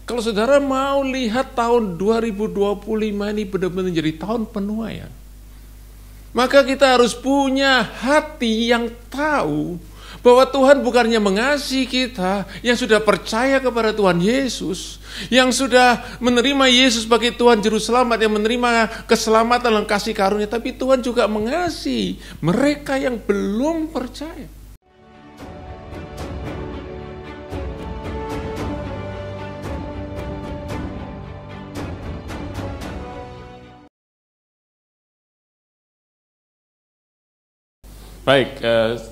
Kalau saudara mau lihat tahun 2025 ini benar-benar jadi tahun penuaian, maka kita harus punya hati yang tahu bahwa Tuhan bukannya mengasihi kita yang sudah percaya kepada Tuhan Yesus, yang sudah menerima Yesus sebagai Tuhan Juru Selamat, yang menerima keselamatan dan kasih karunia, tapi Tuhan juga mengasihi mereka yang belum percaya. Baik,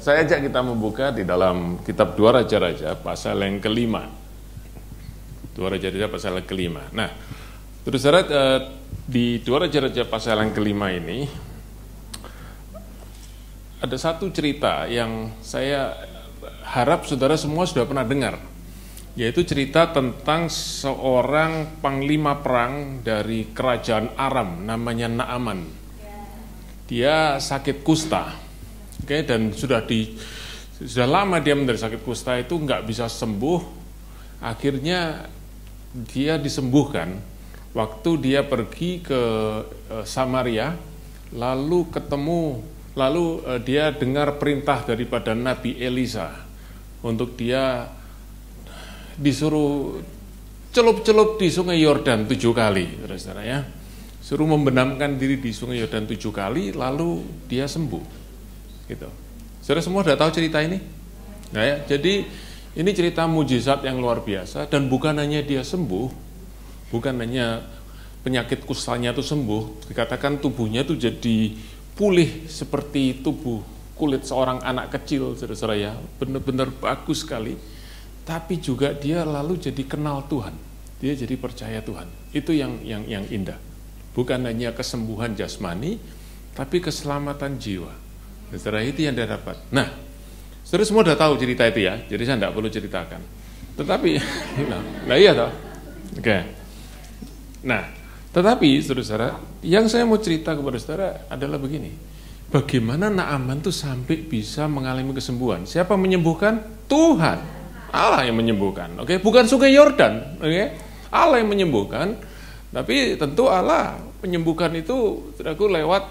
saya ajak kita membuka di dalam kitab 2 Raja-Raja pasal yang kelima. 2 Raja-Raja pasal yang kelima. Nah, terus di 2 Raja-Raja pasal yang kelima ini ada satu cerita yang saya harap saudara semua sudah pernah dengar, yaitu cerita tentang seorang panglima perang dari kerajaan Aram namanya Naaman. Dia sakit kusta. Oke, dan sudah lama dia menderita sakit kusta itu nggak bisa sembuh. Akhirnya dia disembuhkan waktu dia pergi ke Samaria, lalu dia dengar perintah daripada Nabi Elisa untuk dia disuruh celup-celup di sungai Yordan 7 kali, saudara ya. Suruh membenamkan diri di sungai Yordan 7 kali, lalu dia sembuh. Gitu. Saudara semua sudah tahu cerita ini? Nah ya, jadi ini cerita mujizat yang luar biasa, dan bukan hanya dia sembuh, bukan hanya penyakit kustanya itu sembuh, dikatakan tubuhnya itu jadi pulih seperti tubuh kulit seorang anak kecil, saudara ya, benar-benar bagus sekali. Tapi juga dia lalu jadi kenal Tuhan, dia jadi percaya Tuhan. Itu yang indah. Bukan hanya kesembuhan jasmani, tapi keselamatan jiwa. Setelah itu yang dia dapat. Nah, saudara semua sudah tahu cerita itu ya, jadi saya tidak perlu ceritakan. Tetapi, nah iya toh. Oke. Nah, tetapi saudara, yang saya mau cerita kepada saudara adalah begini. Bagaimana Naaman itu sampai bisa mengalami kesembuhan? Siapa menyembuhkan? Tuhan. Allah yang menyembuhkan. Oke, bukan sungai Yordan. Oke, Allah yang menyembuhkan. Tapi tentu Allah menyembuhkan itu, saudaraku, lewat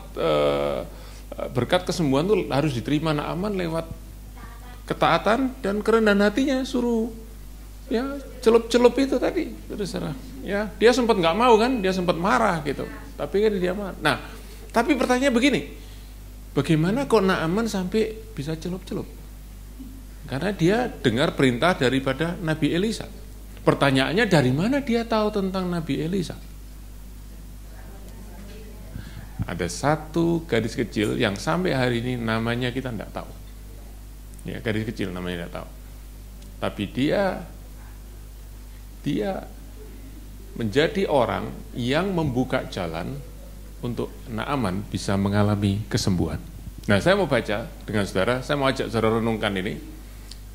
berkat kesembuhan itu harus diterima Naaman lewat ketaatan dan kerendahan hatinya. Suruh ya celup-celup itu tadi, saudara. Ya, dia sempat nggak mau kan, dia sempat marah gitu. Tapi kan dia marah. Nah, tapi pertanyaannya begini, bagaimana kok Naaman sampai bisa celup-celup? Karena dia dengar perintah daripada Nabi Elisa. Pertanyaannya, dari mana dia tahu tentang Nabi Elisa? Ada satu gadis kecil yang sampai hari ini namanya kita tidak tahu. Ya, gadis kecil namanya tidak tahu. Tapi dia menjadi orang yang membuka jalan untuk Naaman bisa mengalami kesembuhan. Nah, saya mau baca dengan saudara, saya mau ajak saudara renungkan ini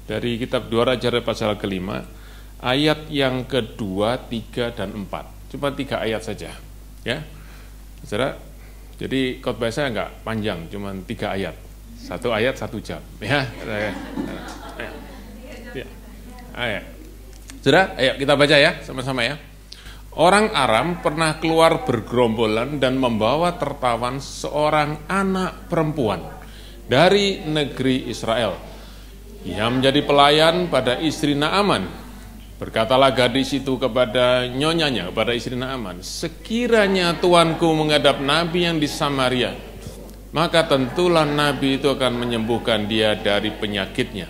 dari kitab 2 Raja pasal kelima, ayat yang kedua, 3, dan 4. Cuma 3 ayat saja, ya, saudara. Jadi khotbah saya nggak panjang, cuma 3 ayat. 1 ayat 1 jam. Ya, ayat. Sudah, ayo kita baca ya, sama-sama ya. Orang Aram pernah keluar bergerombolan dan membawa tertawan seorang anak perempuan dari negeri Israel. Ia menjadi pelayan pada istri Naaman. Berkatalah gadis itu kepada nyonyanya, kepada istri Naaman, sekiranya tuanku menghadap nabi yang di Samaria, maka tentulah nabi itu akan menyembuhkan dia dari penyakitnya.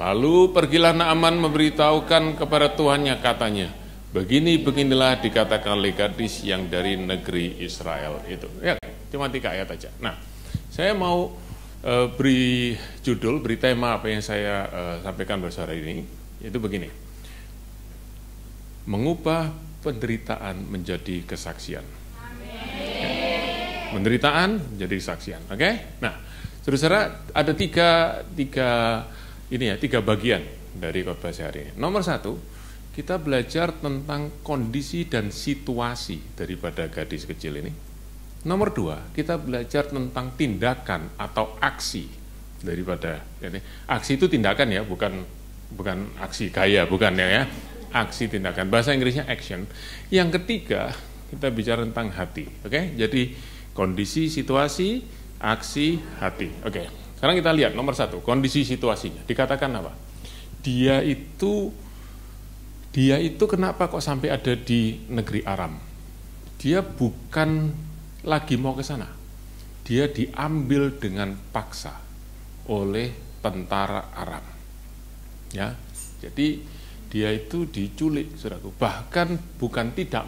Lalu pergilah Naaman memberitahukan kepada tuannya, katanya, beginilah dikatakan oleh gadis yang dari negeri Israel itu. Ya, cuma 3 ayat aja. Nah, saya mau beri tema apa yang saya sampaikan pada sore ini, yaitu begini. Mengubah penderitaan menjadi kesaksian. Amen. Penderitaan menjadi kesaksian. Oke? Nah, saudara, ada tiga bagian dari khotbah hari ini. Nomor 1, kita belajar tentang kondisi dan situasi daripada gadis kecil ini. Nomor 2, kita belajar tentang tindakan atau aksi daripada ini. Aksi itu tindakan ya, bukan aksi gaya, bukan ya. aksi tindakan. Bahasa Inggrisnya action. Yang ketiga, kita bicara tentang hati. Oke? Jadi kondisi, situasi, aksi, hati. Oke. Sekarang kita lihat nomor 1, kondisi situasinya. Dikatakan apa? Dia itu kenapa kok sampai ada di negeri Aram? Dia bukan lagi mau ke sana. Dia diambil dengan paksa oleh tentara Aram. Ya. Jadi dia itu diculik, saudaraku. Bahkan bukan tidak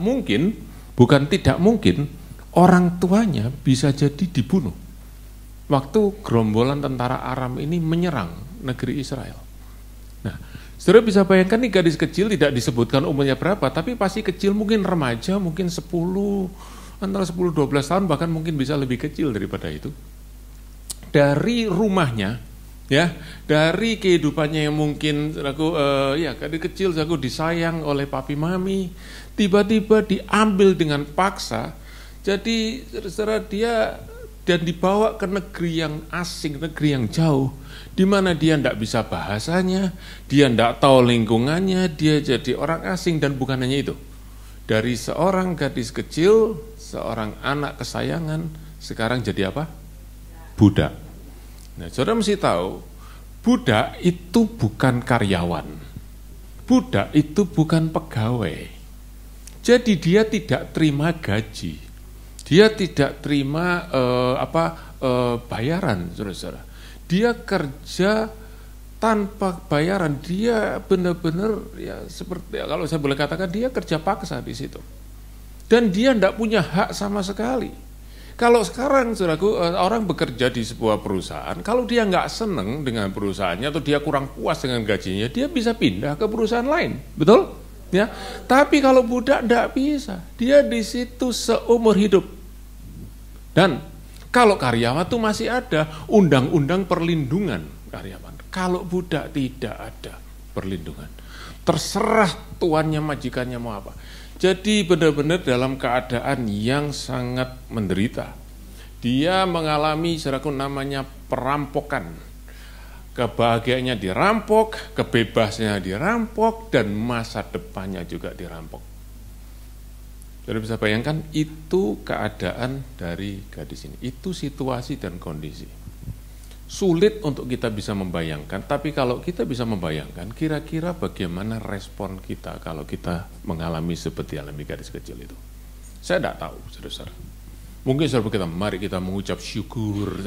mungkin orang tuanya bisa jadi dibunuh waktu gerombolan tentara Aram ini menyerang negeri Israel. Nah, saudara bisa bayangkan nih, gadis kecil, tidak disebutkan umurnya berapa, tapi pasti kecil, mungkin remaja, mungkin antara 10-12 tahun, bahkan mungkin bisa lebih kecil daripada itu. Dari rumahnya, ya, dari kehidupannya yang mungkin gadis kecil disayang oleh papi mami, tiba-tiba diambil dengan paksa. Jadi saudara, dia dan dibawa ke negeri yang asing, negeri yang jauh, di mana dia tidak bisa bahasanya, dia tidak tahu lingkungannya, dia jadi orang asing. Dan bukan hanya itu, dari seorang gadis kecil, seorang anak kesayangan, sekarang jadi apa? Budak. Nah, saudara mesti tahu, budak itu bukan karyawan, budak itu bukan pegawai. Jadi dia tidak terima gaji, dia tidak terima bayaran, saudara-saudara. Dia kerja tanpa bayaran, dia benar-benar seperti kalau saya boleh katakan, dia kerja paksa di situ. Dan dia tidak punya hak sama sekali. Kalau sekarang, saudaraku, orang bekerja di sebuah perusahaan, kalau dia nggak seneng dengan perusahaannya atau dia kurang puas dengan gajinya, dia bisa pindah ke perusahaan lain, betul? Ya. Tapi kalau budak tidak bisa, dia di situ seumur hidup. Dan kalau karyawan itu masih ada undang-undang perlindungan karyawan. Kalau budak tidak ada perlindungan. Terserah tuannya, majikannya mau apa. Jadi benar-benar dalam keadaan yang sangat menderita. Dia mengalami namanya perampokan. Kebahagiaannya dirampok, kebebasannya dirampok, dan masa depannya juga dirampok. Jadi bisa bayangkan, itu keadaan dari gadis ini. Itu situasi dan kondisi. Sulit untuk kita bisa membayangkan, tapi kalau kita bisa membayangkan, kira-kira bagaimana respon kita kalau kita mengalami seperti alami gadis kecil itu. Saya tidak tahu, saudara. Mungkin saudara kita, mari kita mengucap syukur.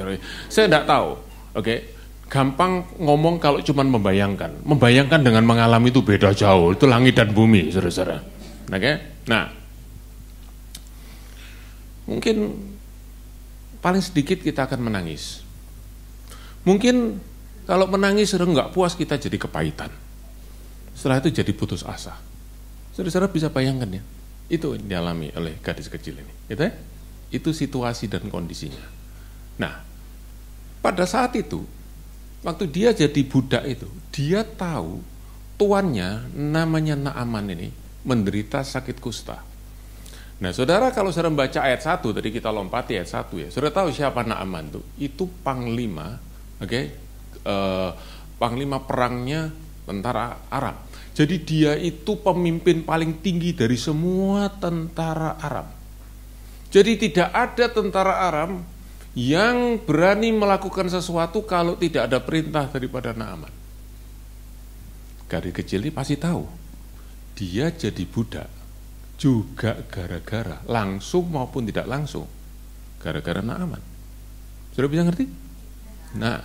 Saya tidak tahu, oke. Gampang ngomong kalau cuma membayangkan. Membayangkan dengan mengalami itu beda jauh, itu langit dan bumi, saudara. Oke, nah. Mungkin paling sedikit kita akan menangis. Mungkin kalau menangis sudah nggak puas, kita jadi kepahitan. Setelah itu jadi putus asa. Saudara-saudara bisa bayangkan ya, itu yang dialami oleh gadis kecil ini. Gitu ya? Itu situasi dan kondisinya. Nah, pada saat itu, waktu dia jadi budak itu, dia tahu tuannya namanya Naaman ini menderita sakit kusta. Nah, saudara, kalau saudara membaca ayat 1, tadi kita lompati ayat 1 ya, saudara tahu siapa Naaman itu? Itu panglima, panglima perangnya tentara Aram. Jadi dia itu pemimpin paling tinggi dari semua tentara Aram. Jadi tidak ada tentara Aram yang berani melakukan sesuatu kalau tidak ada perintah daripada Naaman. Gadis kecil ini pasti tahu, dia jadi budak juga gara-gara langsung maupun tidak langsung, gara-gara Naaman. Sudah bisa ngerti? Nah,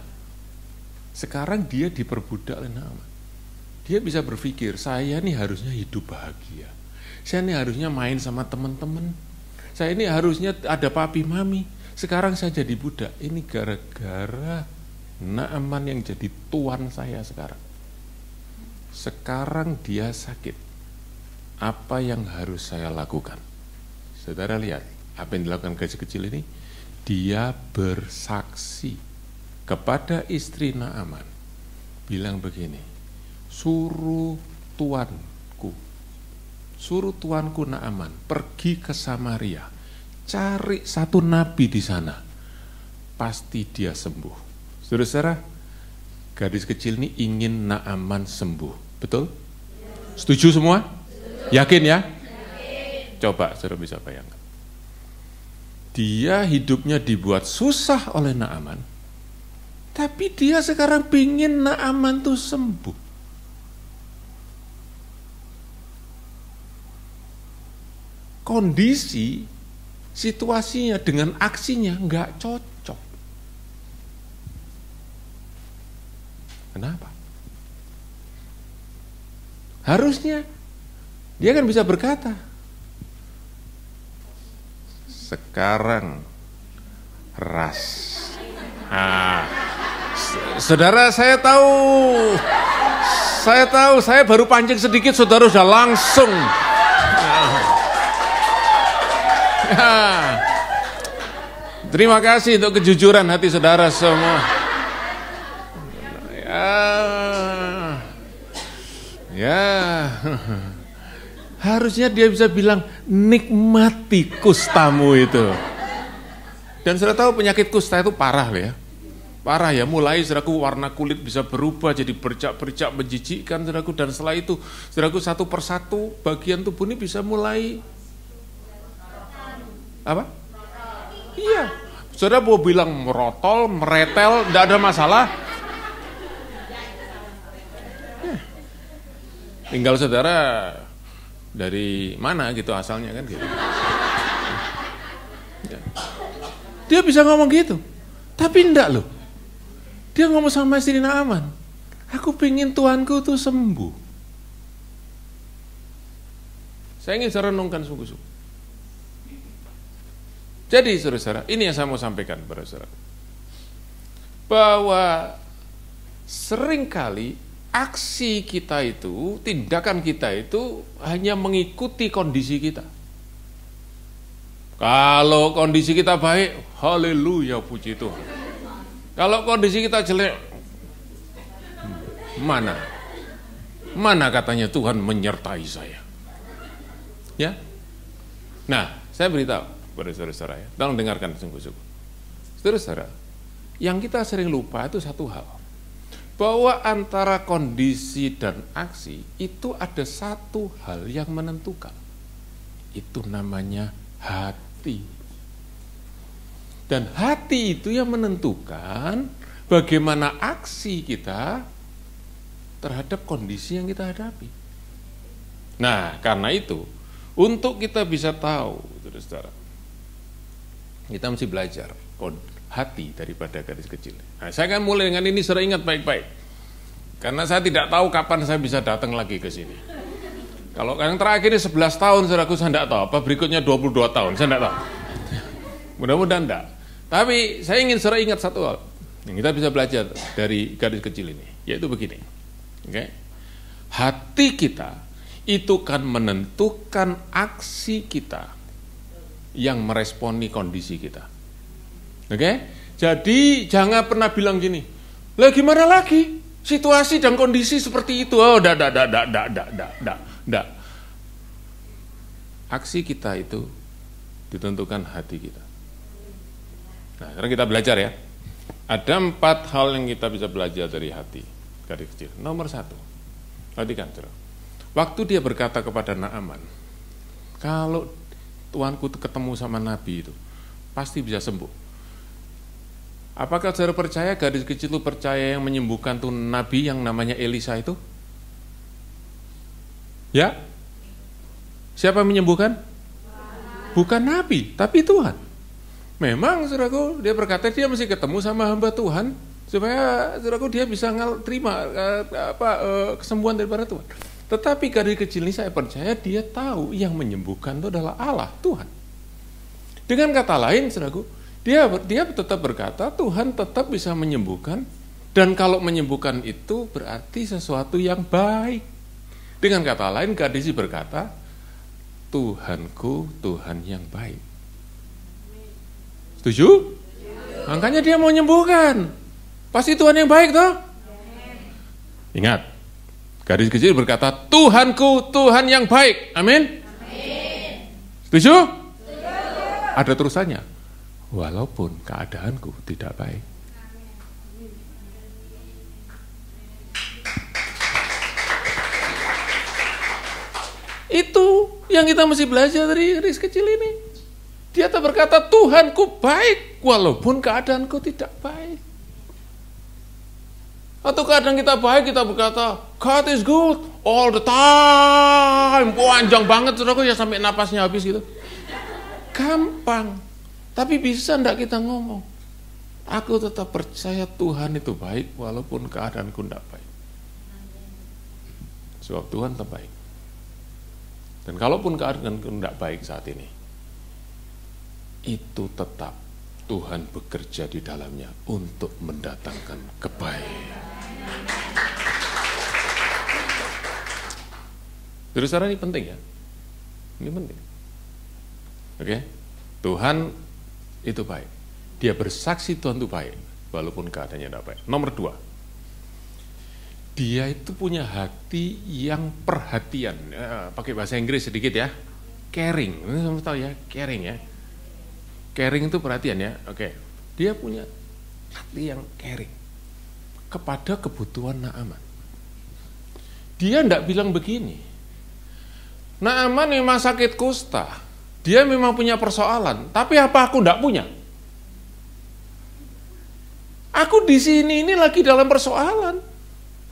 sekarang dia diperbudak oleh Naaman. Dia bisa berpikir, saya ini harusnya hidup bahagia, saya ini harusnya main sama teman-teman, saya ini harusnya ada papi mami. Sekarang saya jadi budak, ini gara-gara Naaman yang jadi tuan saya sekarang. Sekarang dia sakit. Apa yang harus saya lakukan? Saudara lihat, apa yang dilakukan gadis kecil ini? Dia bersaksi kepada istri Naaman, bilang begini, suruh tuanku Naaman pergi ke Samaria, cari satu nabi di sana, pasti dia sembuh. Saudara, gadis kecil ini ingin Naaman sembuh, betul? Setuju semua? Yakin ya? Coba saudara bisa bayangkan. Dia hidupnya dibuat susah oleh Naaman, tapi dia sekarang pingin Naaman tuh sembuh. Kondisi, situasinya dengan aksinya nggak cocok. Kenapa? Harusnya dia kan bisa berkata, sekarang ras. Saudara, saya tahu, saya baru pancing sedikit, saudara sudah langsung. Terima kasih untuk kejujuran hati saudara semua. Ya, harusnya dia bisa bilang nikmati kustamu itu. Dan saudara tahu penyakit kusta itu parah ya. Parah ya, mulai saudaraku warna kulit bisa berubah jadi bercak-bercak menjijikkan saudaraku, dan setelah itu saudaraku satu persatu bagian tubuh ini bisa mulai apa? Iya. Saudara mau bilang merotol, meretel, tidak ada masalah. Tinggal saudara dari mana gitu asalnya kan gitu. Dia bisa ngomong gitu, tapi enggak loh. Dia ngomong sama istri Naaman, aku pingin Tuanku tuh sembuh. Saya ingin saya renungkan sungguh-sungguh. Jadi saudara-saudara, ini yang saya mau sampaikan kepada saudara, bahwa seringkali aksi kita itu, tindakan kita itu hanya mengikuti kondisi kita. Kalau kondisi kita baik, haleluya, puji Tuhan. Kalau kondisi kita jelek, mana katanya Tuhan menyertai saya. Ya. Nah, saya beritahu kepada saudara-saudara ya, tolong dengarkan sungguh-sungguh. Saudara-saudara, yang kita sering lupa itu satu hal, bahwa antara kondisi dan aksi itu ada satu hal yang menentukan. Itu namanya hati. Dan hati itu yang menentukan bagaimana aksi kita terhadap kondisi yang kita hadapi. Nah, karena itu, untuk kita bisa tahu, saudara-saudara, kita mesti belajar hati daripada gadis kecil. Nah, saya akan mulai dengan ini, saudara ingat baik-baik. Karena saya tidak tahu kapan saya bisa datang lagi ke sini. Kalau yang terakhir ini 11 tahun, saudaraku, saya tidak tahu. Apa berikutnya 22 tahun, saya tidak tahu. Mudah-mudahan tidak. Tapi saya ingin saudara ingat satu hal yang kita bisa belajar dari gadis kecil ini, yaitu begini. Okay? Hati kita itu kan menentukan aksi kita yang meresponi kondisi kita. Oke? Jadi jangan pernah bilang gini, lah gimana lagi? Situasi dan kondisi seperti itu. Oh, enggak. Aksi kita itu ditentukan hati kita. Nah, sekarang kita belajar ya. Ada 4 hal yang kita bisa belajar dari hati gadis kecil. Nomor 1, perhatikan, saudara. Waktu dia berkata kepada Naaman, kalau Tuanku ketemu sama Nabi itu, pasti bisa sembuh. Apakah saudara percaya gadis kecil itu percaya yang menyembuhkan tuh Nabi yang namanya Elisa itu? Ya? Siapa yang menyembuhkan? Bukan Nabi, tapi Tuhan. Memang saudaraku, dia berkata dia mesti ketemu sama hamba Tuhan supaya saudaraku dia bisa terima kesembuhan daripada Tuhan. Tetapi gadis kecil ini saya percaya dia tahu yang menyembuhkan itu adalah Allah, Tuhan. Dengan kata lain, saudaraku, dia tetap berkata Tuhan tetap bisa menyembuhkan, dan kalau menyembuhkan itu berarti sesuatu yang baik. Dengan kata lain, gadis berkata, Tuhanku Tuhan yang baik. Setuju? Makanya dia mau menyembuhkan. Pasti Tuhan yang baik toh? Ingat, gadis kecil berkata, Tuhanku Tuhan yang baik. Amin? Setuju? Ada terusannya. Walaupun keadaanku tidak baik. Itu yang kita mesti belajar dari kecil ini. Dia tak berkata, Tuhanku baik, walaupun keadaanku tidak baik. Atau kadang kita baik, kita berkata, God is good all the time. Panjang banget, saudaraku, ya sampai napasnya habis gitu. Gampang. Tapi bisa enggak kita ngomong? Aku tetap percaya Tuhan itu baik, walaupun keadaanku tidak baik. Sebab Tuhan terbaik. Dan kalaupun keadaanku tidak baik saat ini, itu tetap Tuhan bekerja di dalamnya untuk mendatangkan kebaikan. Jadi saudara, ini penting ya. Ini penting. Oke? Tuhan itu baik. Dia bersaksi Tuhan itu baik, walaupun keadaannya tidak baik. Nomor 2, dia itu punya hati yang perhatian. Pakai bahasa Inggris sedikit ya. Caring. Kamu tahu ya, caring ya. Caring itu perhatian ya. Oke. Dia punya hati yang caring kepada kebutuhan Naaman. Dia tidak bilang begini, Naaman memang sakit kusta, dia memang punya persoalan, tapi apa aku tidak punya? Aku di sini ini lagi dalam persoalan.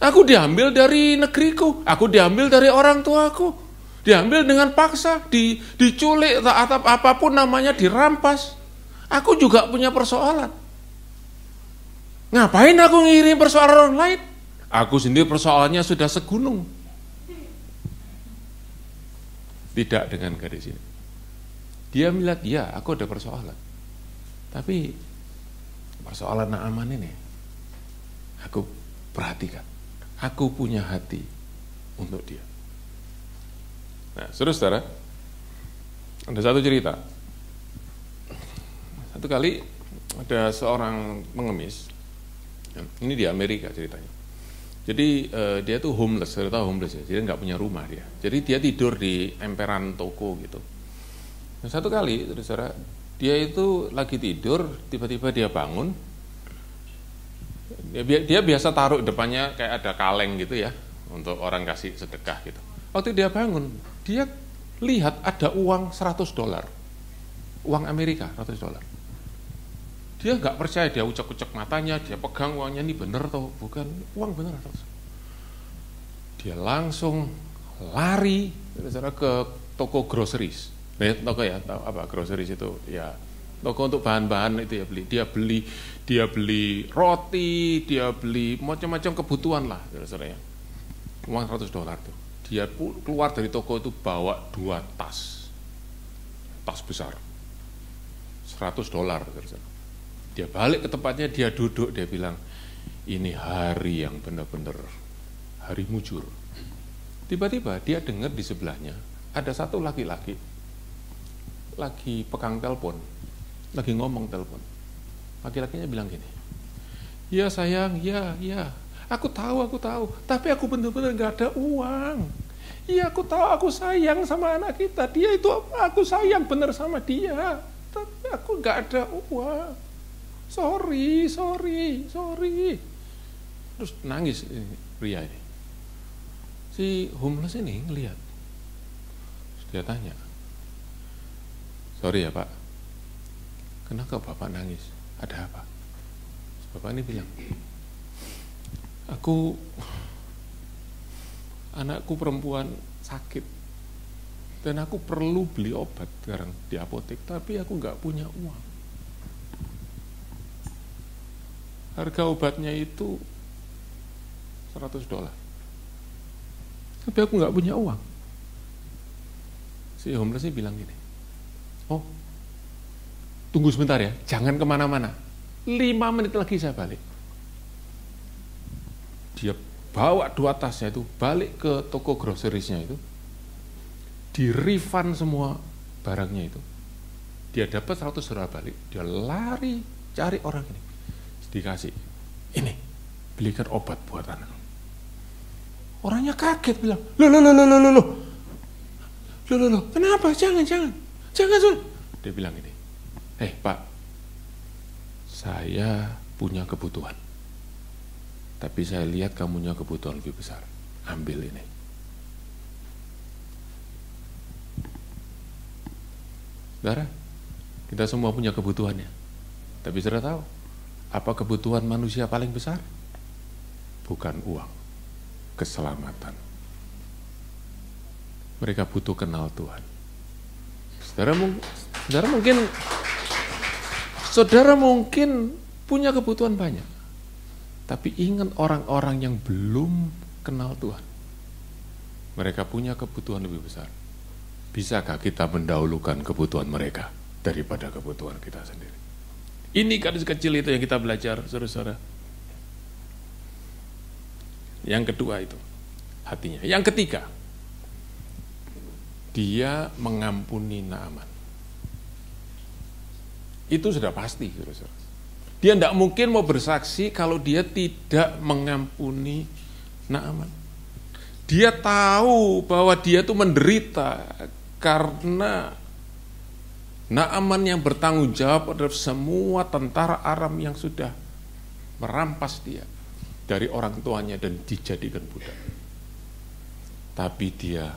Aku diambil dari negeriku, aku diambil dari orang tuaku, diambil dengan paksa, diculik atau apapun namanya, dirampas. Aku juga punya persoalan. Ngapain aku ngirim persoalan orang lain? Aku sendiri persoalannya sudah segunung. Tidak dengan gadis ini. Dia melihat, ya aku ada persoalan. Tapi persoalan Naaman ini, aku perhatikan. Aku punya hati untuk dia. Nah, saudara, ada satu cerita. Satu kali ada seorang pengemis, ini di Amerika ceritanya. Jadi dia tuh homeless, saya tahu homeless ya, jadi nggak punya rumah dia. Jadi dia tidur di emperan toko gitu. Nah, satu kali, saudara, dia itu lagi tidur, tiba-tiba dia bangun. Dia biasa taruh depannya kayak ada kaleng gitu ya, untuk orang kasih sedekah gitu. Waktu dia bangun, dia lihat ada uang $100, uang Amerika $100. Dia nggak percaya, dia ucek-ucek matanya, dia pegang uangnya, ini bener atau bukan, uang bener atau. Dia langsung lari ke toko groceries. Toko ya, tahu apa groceries itu ya, toko untuk bahan-bahan itu ya, dia beli roti, dia beli macam-macam kebutuhan lah, saudara ya. Uang $100 tuh. Dia keluar dari toko itu bawa 2 tas besar, $100, saudara. Dia balik ke tempatnya, dia duduk, dia bilang, ini hari yang benar-benar hari mujur. Tiba-tiba dia dengar di sebelahnya ada satu laki-laki lagi pegang telepon, lagi ngomong telepon. Laki-lakinya bilang gini, ya sayang, ya, aku tahu, tapi aku benar-benar nggak ada uang. Iya, aku tahu, aku sayang sama anak kita, dia itu aku sayang bener sama dia, tapi aku nggak ada uang. Sorry. Terus nangis pria ini. Si homeless ini ngelihat. Terus dia tanya, sorry ya Pak, kenapa Bapak nangis? Ada apa? Terus Bapak ini bilang, anakku perempuan sakit, dan aku perlu beli obat sekarang di apotek, tapi aku nggak punya uang. Harga obatnya itu $100, tapi aku nggak punya uang. Si homeless ini bilang gini, oh tunggu sebentar ya, jangan kemana-mana, 5 menit lagi saya balik. Dia bawa 2 tasnya itu, balik ke toko groceriesnya itu, di refund semua barangnya itu, dia dapat $100 balik, dia lari cari orang ini, dikasih, ini belikan obat buat anak. Orangnya kaget bilang, loh, kenapa? Jangan. Dia bilang ini, Pak, saya punya kebutuhan, tapi saya lihat kamu punya kebutuhan lebih besar, ambil ini. Saudara, kita semua punya kebutuhannya. Tapi saudara tahu, apa kebutuhan manusia paling besar? Bukan uang, keselamatan. Mereka butuh kenal Tuhan. Saudara mungkin punya kebutuhan banyak. Tapi ingat orang-orang yang belum kenal Tuhan. Mereka punya kebutuhan lebih besar. Bisakah kita mendahulukan kebutuhan mereka daripada kebutuhan kita sendiri? Ini gadis kecil itu yang kita belajar, saudara-saudara. Yang kedua itu, hatinya. Yang ketiga, dia mengampuni Naaman. Itu sudah pasti, saudara-saudara. Dia tidak mungkin mau bersaksi kalau dia tidak mengampuni Naaman. Dia tahu bahwa dia itu menderita karena Naaman yang bertanggung jawab adalah semua tentara Aram yang sudah merampas dia dari orang tuanya dan dijadikan budak. Tapi dia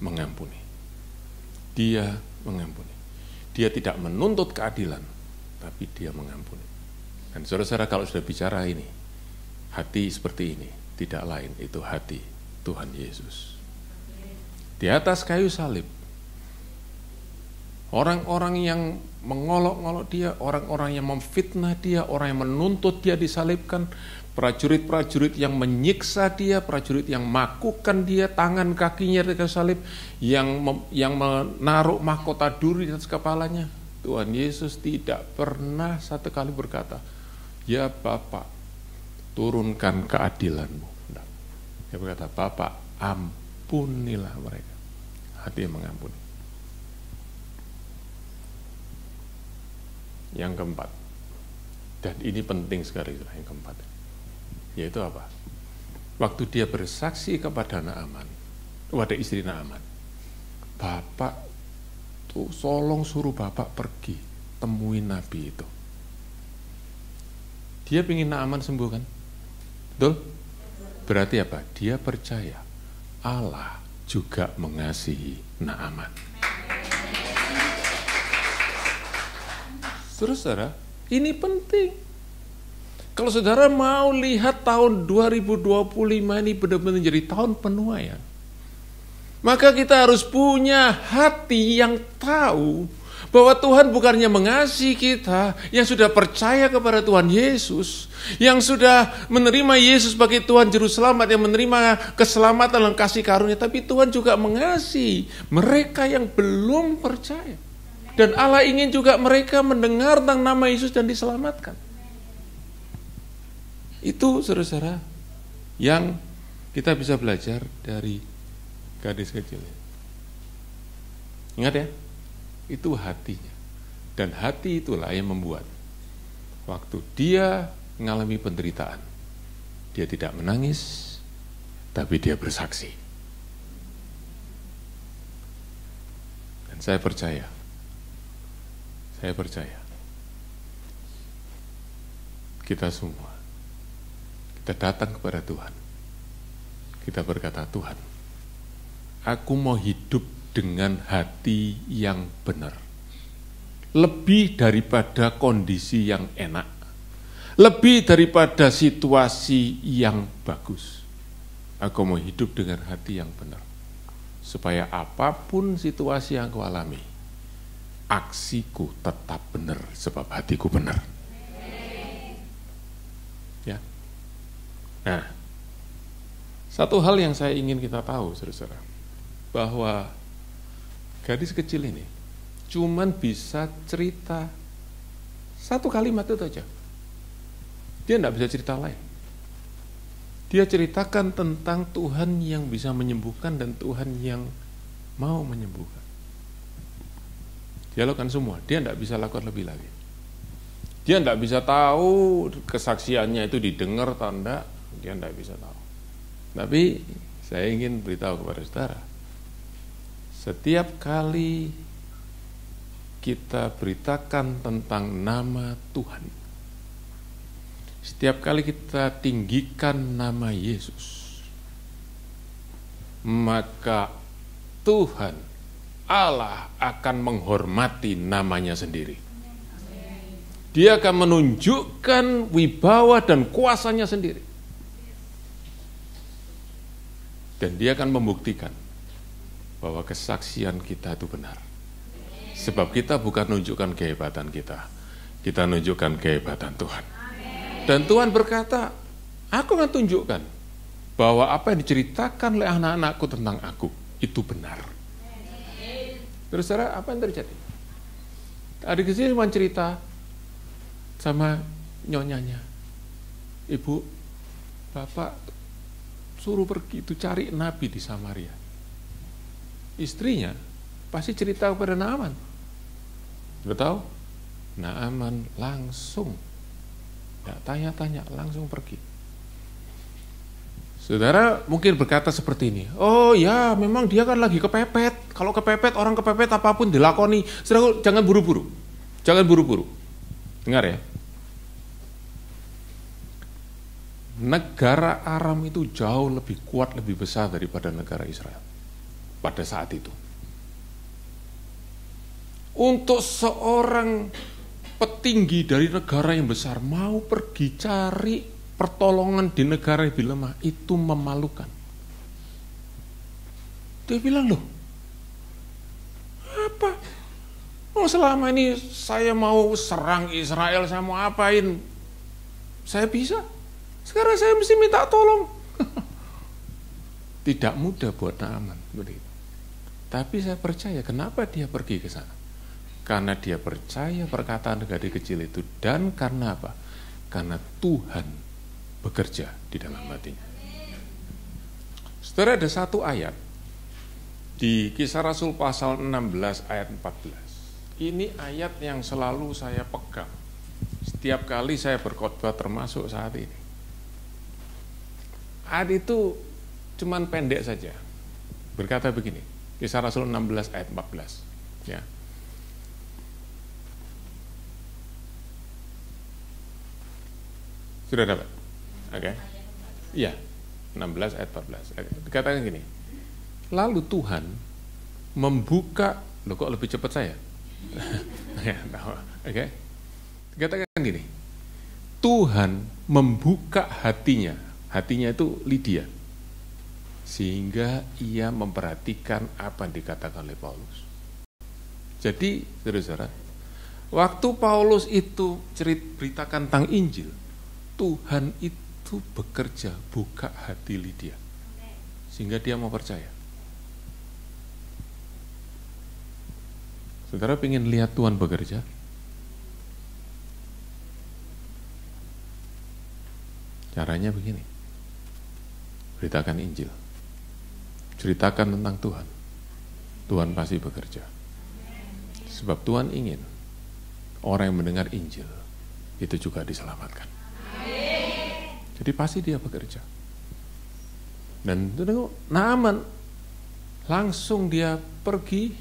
mengampuni. Dia mengampuni. Dia tidak menuntut keadilan, tapi dia mengampuni. Dan saudara-saudara, kalau sudah bicara ini, hati seperti ini, tidak lain itu hati Tuhan Yesus. Di atas kayu salib, orang-orang yang mengolok-ngolok dia, orang-orang yang memfitnah dia, orang yang menuntut dia disalibkan, prajurit-prajurit yang menyiksa dia, prajurit yang makukan dia, tangan kakinya di kayu salib, yang menaruh mahkota duri di atas kepalanya. Tuhan Yesus tidak pernah satu kali berkata, "Ya Bapa, turunkan keadilan-Mu." Dia berkata, "Bapa, ampunilah mereka." Hati yang mengampuni. Yang keempat, dan ini penting sekali, yang keempat, yaitu apa? Waktu dia bersaksi kepada Naaman, kepada istri Naaman, "Bapak tuh tolong suruh Bapak pergi temuin Nabi itu." Dia ingin Naaman sembuh kan? Betul? Berarti apa? Dia percaya Allah juga mengasihi Naaman. Saudara, ini penting. Kalau saudara mau lihat tahun 2025 ini benar-benar jadi tahun penuaian, maka kita harus punya hati yang tahu bahwa Tuhan bukannya mengasihi kita yang sudah percaya kepada Tuhan Yesus, yang sudah menerima Yesus sebagai Tuhan Juru Selamat, yang menerima keselamatan dan kasih karunia, tapi Tuhan juga mengasihi mereka yang belum percaya. Dan Allah ingin juga mereka mendengar tentang nama Yesus dan diselamatkan. Itu saudara-saudara yang kita bisa belajar dari gadis kecil. Ingat ya, itu hatinya. Dan hati itulah yang membuat waktu dia mengalami penderitaan, dia tidak menangis, tapi dia bersaksi. Dan saya percaya kita semua, kita datang kepada Tuhan, kita berkata, "Tuhan, aku mau hidup dengan hati yang benar, lebih daripada kondisi yang enak, lebih daripada situasi yang bagus. Aku mau hidup dengan hati yang benar, supaya apapun situasi yang aku alami, aksiku tetap benar, sebab hatiku benar." Ya. Nah, satu hal yang saya ingin kita tahu, saudara, bahwa gadis kecil ini cuman bisa cerita satu kalimat itu aja. Dia tidak bisa cerita lain. Dia ceritakan tentang Tuhan yang bisa menyembuhkan dan Tuhan yang mau menyembuhkan. Dia lakukan semua, dia tidak bisa lakukan lebih lagi. Dia tidak bisa tahu kesaksiannya itu didengar atau tidak, dia tidak bisa tahu. Tapi saya ingin beritahu kepada saudara, setiap kali kita beritakan tentang nama Tuhan, setiap kali kita tinggikan nama Yesus, maka Tuhan, Allah akan menghormati namanya sendiri. Dia akan menunjukkan wibawa dan kuasanya sendiri. Dan dia akan membuktikan bahwa kesaksian kita itu benar. Sebab kita bukan menunjukkan kehebatan kita menunjukkan kehebatan Tuhan. Dan Tuhan berkata, aku akan tunjukkan bahwa apa yang diceritakan oleh anak-anakku tentang aku, itu benar. Terus saudara, apa yang terjadi? Adik kecil cuma cerita sama nyonyanya, ibu, bapak suruh pergi itu cari nabi di Samaria. Istrinya pasti cerita kepada Naaman. Sudah tahu? Naaman langsung, tidak tanya-tanya, langsung pergi. Saudara mungkin berkata seperti ini, oh ya memang dia kan lagi kepepet. Kalau kepepet, orang kepepet apapun dilakoni. Saudara jangan buru-buru. Jangan buru-buru. Dengar ya. Negara Aram itu jauh lebih kuat, lebih besar daripada negara Israel pada saat itu. Untuk seorang petinggi dari negara yang besar mau pergi cari pertolongan di negara yang lebih lemah, itu memalukan. Dia bilang, loh, apa? Oh, selama ini saya mau serang Israel, saya mau apain? Saya bisa. Sekarang saya mesti minta tolong. Tidak mudah buat Naaman begitu. Tapi saya percaya kenapa dia pergi ke sana. Karena dia percaya perkataan gadis kecil itu. Dan karena apa? Karena Tuhan bekerja di dalam hatinya. Saudara, ada satu ayat di Kisah Rasul pasal 16 ayat 14. Ini ayat yang selalu saya pegang setiap kali saya berkhotbah, termasuk saat ini. Ayat itu cuman pendek saja. Berkata begini, Kisah Rasul 16 ayat 14. Ya. Sudah dapat? Oke. Iya, 16 ayat 14. Dikatakan gini, lalu Tuhan membuka, loh kok lebih cepat saya? Oke. Dikatakan gini, Tuhan membuka hatinya itu Lydia, sehingga ia memperhatikan apa yang dikatakan oleh Paulus. Jadi, saudara-saudara, waktu Paulus itu beritakan tentang Injil, Tuhan itu bekerja, buka hati Lydia, sehingga dia mau percaya. Saudara pengen lihat Tuhan bekerja? Caranya begini, beritakan Injil, ceritakan tentang Tuhan. Tuhan pasti bekerja. Sebab Tuhan ingin orang yang mendengar Injil itu juga diselamatkan. Jadi pasti dia bekerja. Dan Naaman langsung dia pergi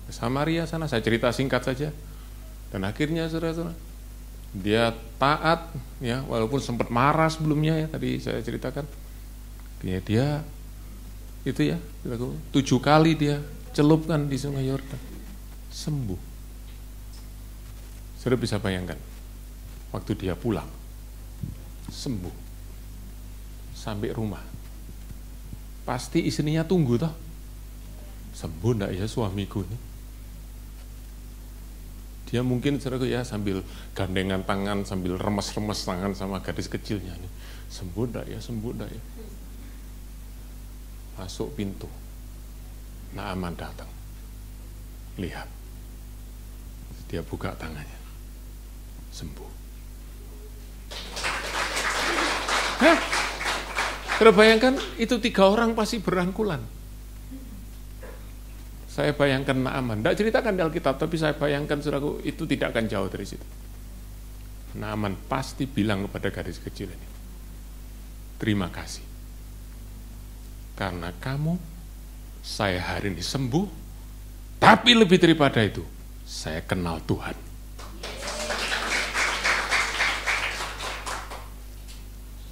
ke Samaria sana. Saya cerita singkat saja. Dan akhirnya saudara-saudara, dia taat, ya, walaupun sempat marah sebelumnya, ya, tadi saya ceritakan. Ya, dia itu ya, 7 kali dia celupkan di Sungai Yordan, sembuh. Saudara bisa bayangkan, waktu dia pulang, sembuh, sampai rumah, pasti istrinya tunggu toh, sembuh enggak ya suamiku ini? Dia mungkin ya sambil gandengan tangan, sambil remes-remes tangan sama gadis kecilnya nih. Sembuh enggak ya, sembuh enggak ya. Masuk pintu, Naaman datang. Lihat, dia buka tangannya, sembuh. Hah? Terbayangkan itu 3 orang pasti berangkulan. Saya bayangkan Naaman, tidak ceritakan di Alkitab, tapi saya bayangkan saudaraku, itu tidak akan jauh dari situ. Naaman pasti bilang kepada gadis kecil ini, terima kasih, karena kamu, saya hari ini sembuh, tapi lebih daripada itu, saya kenal Tuhan.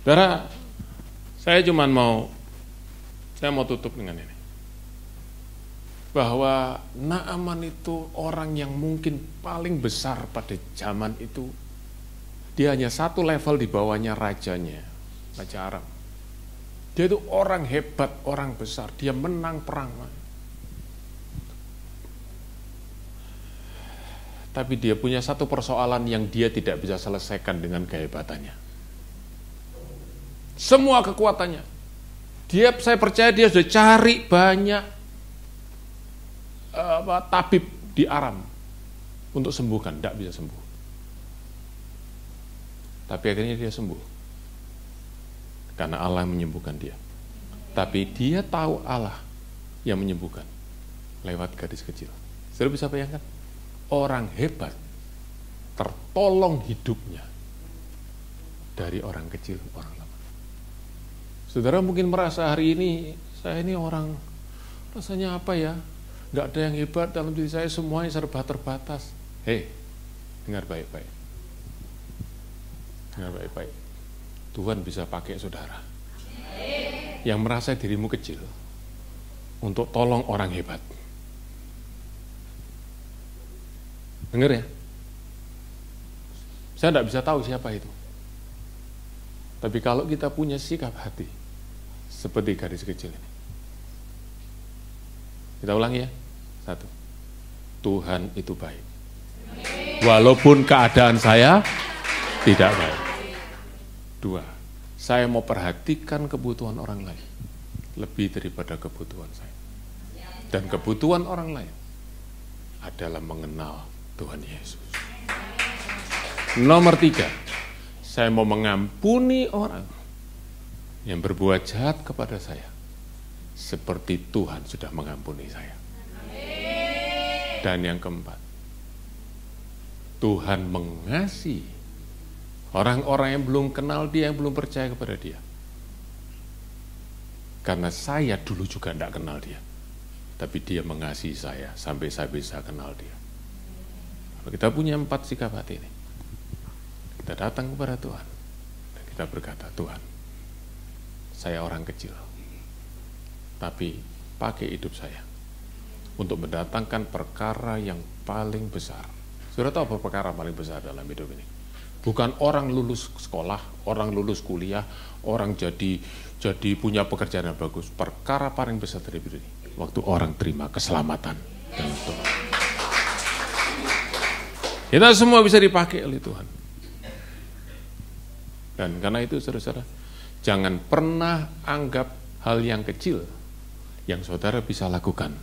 Saudara, saya mau tutup dengan ini. bahwa Naaman itu orang yang mungkin paling besar pada zaman itu. Dia hanya satu level di bawahnya rajanya, Raja Aram. Dia itu orang hebat, orang besar. Dia menang perang. Tapi dia punya satu persoalan yang dia tidak bisa selesaikan dengan kehebatannya. Semua kekuatannya. Saya percaya dia sudah cari banyak tabib di Aram untuk sembuhkan, tidak bisa sembuh. Tapi akhirnya dia sembuh. Karena Allah menyembuhkan dia. Tapi dia tahu Allah yang menyembuhkan lewat gadis kecil. Saudara bisa bayangkan? Orang hebat tertolong hidupnya dari orang kecil, orang lemah. Saudara mungkin merasa hari ini, saya ini orang rasanya apa ya? Nggak ada yang hebat dalam diri saya, semuanya serba terbatas. Hei, dengar baik-baik. Dengar baik-baik. Tuhan bisa pakai saudara yang merasa dirimu kecil untuk tolong orang hebat. Dengar ya? Saya tidak bisa tahu siapa itu. Tapi kalau kita punya sikap hati seperti gadis kecil ini. Kita ulangi ya. 1. Tuhan itu baik. Walaupun keadaan saya tidak baik. 2. Saya mau perhatikan kebutuhan orang lain lebih daripada kebutuhan saya. Dan kebutuhan orang lain adalah mengenal Tuhan Yesus. Nomor 3, saya mau mengampuni orang yang berbuat jahat kepada saya seperti Tuhan sudah mengampuni saya. Dan yang keempat, Tuhan mengasihi orang-orang yang belum kenal dia, yang belum percaya kepada dia. Karena saya dulu juga tidak kenal dia, tapi dia mengasihi saya sampai saya bisa kenal dia. Kita punya 4 sikap hati ini. Kita datang kepada Tuhan dan kita berkata, Tuhan, saya orang kecil, tapi pakai hidup saya untuk mendatangkan perkara yang paling besar. Sudah tahu apa perkara paling besar dalam hidup ini? Bukan orang lulus sekolah, orang lulus kuliah, orang jadi punya pekerjaan yang bagus. Perkara paling besar dari hidup ini, waktu orang terima keselamatan dalam Tuhan. Kita semua bisa dipakai oleh Tuhan. Dan karena itu saudara-saudara, jangan pernah anggap hal yang kecil yang saudara bisa lakukan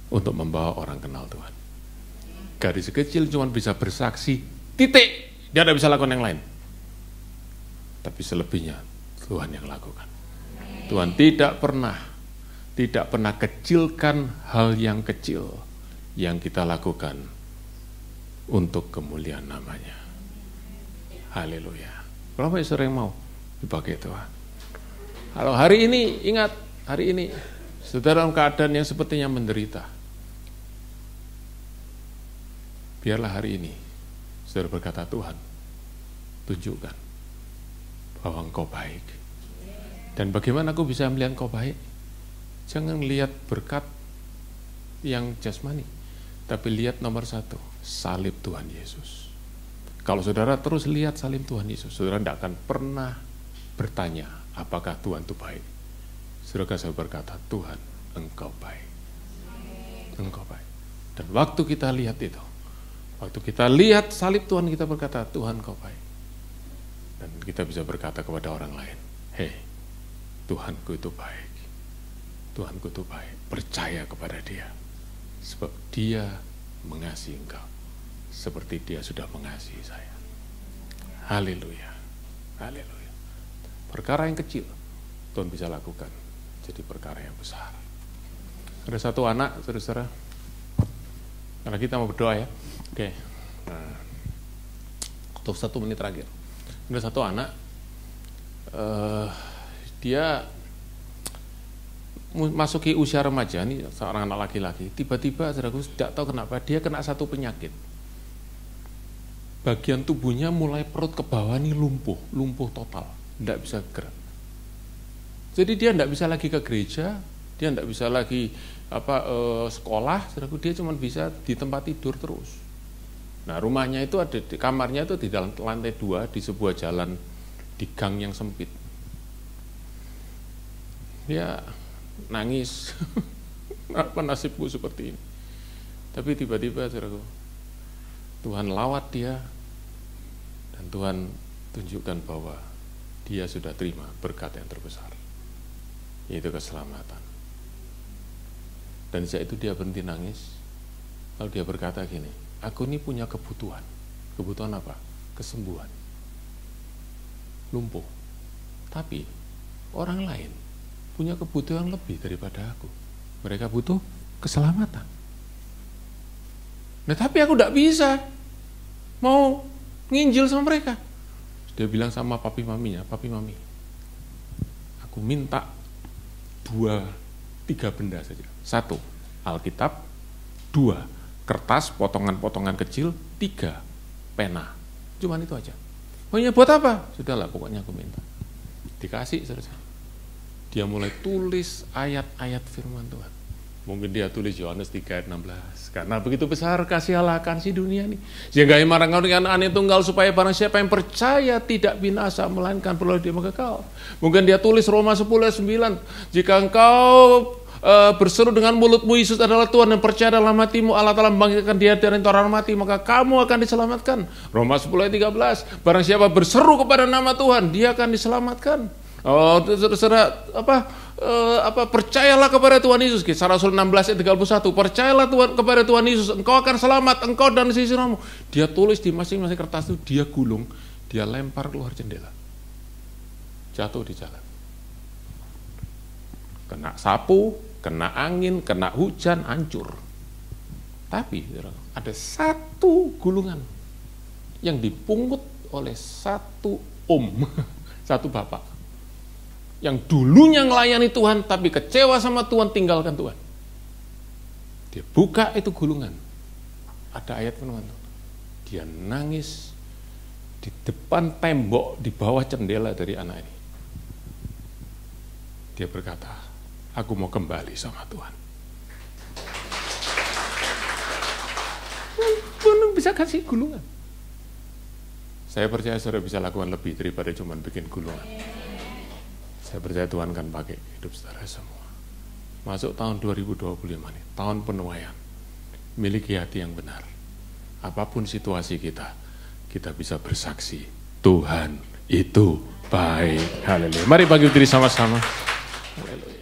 untuk membawa orang kenal Tuhan. Gadis kecil cuma bisa bersaksi, titik. Dia tidak bisa lakukan yang lain. Tapi selebihnya Tuhan yang lakukan. Tuhan tidak pernah kecilkan hal yang kecil yang kita lakukan untuk kemuliaan namanya. Haleluya. Berapa saudara yang mau dipakai Tuhan? Kalau hari ini, ingat, hari ini saudara dalam keadaan yang sepertinya menderita, biarlah hari ini saudara berkata, Tuhan, tunjukkan bahwa Engkau baik. Dan bagaimana aku bisa melihat Engkau baik? Jangan lihat berkat yang jasmani, tapi lihat nomor 1, salib Tuhan Yesus. Kalau saudara terus lihat salib Tuhan Yesus, saudara tidak akan pernah bertanya, apakah Tuhan itu baik. Saudara saya berkata, Tuhan, Engkau baik. Engkau baik. Dan waktu kita lihat itu, waktu kita lihat salib Tuhan, kita berkata, Tuhan Engkau baik. Dan kita bisa berkata kepada orang lain, hei, Tuhanku itu baik. Tuhanku itu baik. Percaya kepada Dia. Sebab Dia mengasihi engkau seperti Dia sudah mengasihi saya. Haleluya. Haleluya. Perkara yang kecil Tuhan bisa lakukan jadi perkara yang besar. Ada satu anak, saudara-saudara, karena kita mau berdoa ya. Oke. Nah, untuk 1 menit terakhir. Ada satu anak, dia masuki usia remaja, ini seorang anak laki-laki. Tiba-tiba, saudaraku, tidak tahu kenapa dia kena satu penyakit. Bagian tubuhnya mulai perut ke bawah ini lumpuh total, tidak bisa gerak. Jadi dia tidak bisa lagi ke gereja, Dia tidak bisa lagi sekolah, dia cuma bisa di tempat tidur terus. Nah, rumahnya itu ada di kamarnya itu di dalam lantai 2 di sebuah jalan di gang yang sempit. Dia nangis, apa nasibku seperti ini. Tapi tiba-tiba Tuhan lawat dia dan Tuhan tunjukkan bahwa dia sudah terima berkat yang terbesar, yaitu keselamatan. Dan sejak itu dia berhenti nangis, lalu dia berkata gini, aku ini punya kebutuhan. Kebutuhan apa? Kesembuhan. Lumpuh. Tapi orang lain punya kebutuhan lebih daripada aku. Mereka butuh keselamatan. Nah, tapi aku tidak bisa mau nginjil sama mereka. Dia bilang sama papi maminya, papi mami, aku minta 2-3 benda saja. 1, Alkitab. 2, kertas potongan-potongan kecil. 3, pena. Cuman itu aja. Pokoknya buat apa? Sudahlah, pokoknya aku minta. Dikasih, saudara. Dia mulai tulis ayat-ayat firman Tuhan. Mungkin dia tulis Yohanes 3 ayat 16. Karena begitu besar kasih Allah akan si dunia ini, sehingga ia marahkan anak tunggal, supaya barang siapa yang percaya tidak binasa, melainkan beroleh dia kekal. Mungkin dia tulis Roma 10 ayat 9. Jika engkau berseru dengan mulutmu Yesus adalah Tuhan dan percaya dalam hatimu Allah telah membangkitkan dia dari orang mati, maka kamu akan diselamatkan. Roma 10 ayat 13. Barang siapa berseru kepada nama Tuhan, dia akan diselamatkan. Percayalah kepada Tuhan Yesus. Kisah Rasul 16 ayat 31. Percayalah kepada Tuhan Yesus, engkau akan selamat, engkau dan sesamamu. Dia tulis di masing-masing kertas itu, dia gulung, dia lempar keluar jendela, jatuh di jalan. Kena sapu, kena angin, kena hujan, hancur. Tapi ada satu gulungan yang dipungut oleh satu satu bapak yang dulunya melayani Tuhan tapi kecewa sama Tuhan, tinggalkan Tuhan. Dia buka itu gulungan, ada ayat firman Tuhan. Dia nangis di depan tembok di bawah jendela dari anak ini. Dia berkata, aku mau kembali sama Tuhan. Tuhan bisa kasih gulungan. Saya percaya saudara bisa lakukan lebih daripada cuma bikin gulungan. Saya percaya Tuhan akan pakai hidup saudara semua. Masuk tahun 2025 ini, tahun penuaian. Miliki hati yang benar. Apapun situasi kita bisa bersaksi, Tuhan itu baik. Haleluya. Mari bagi diri sama-sama. Haleluya.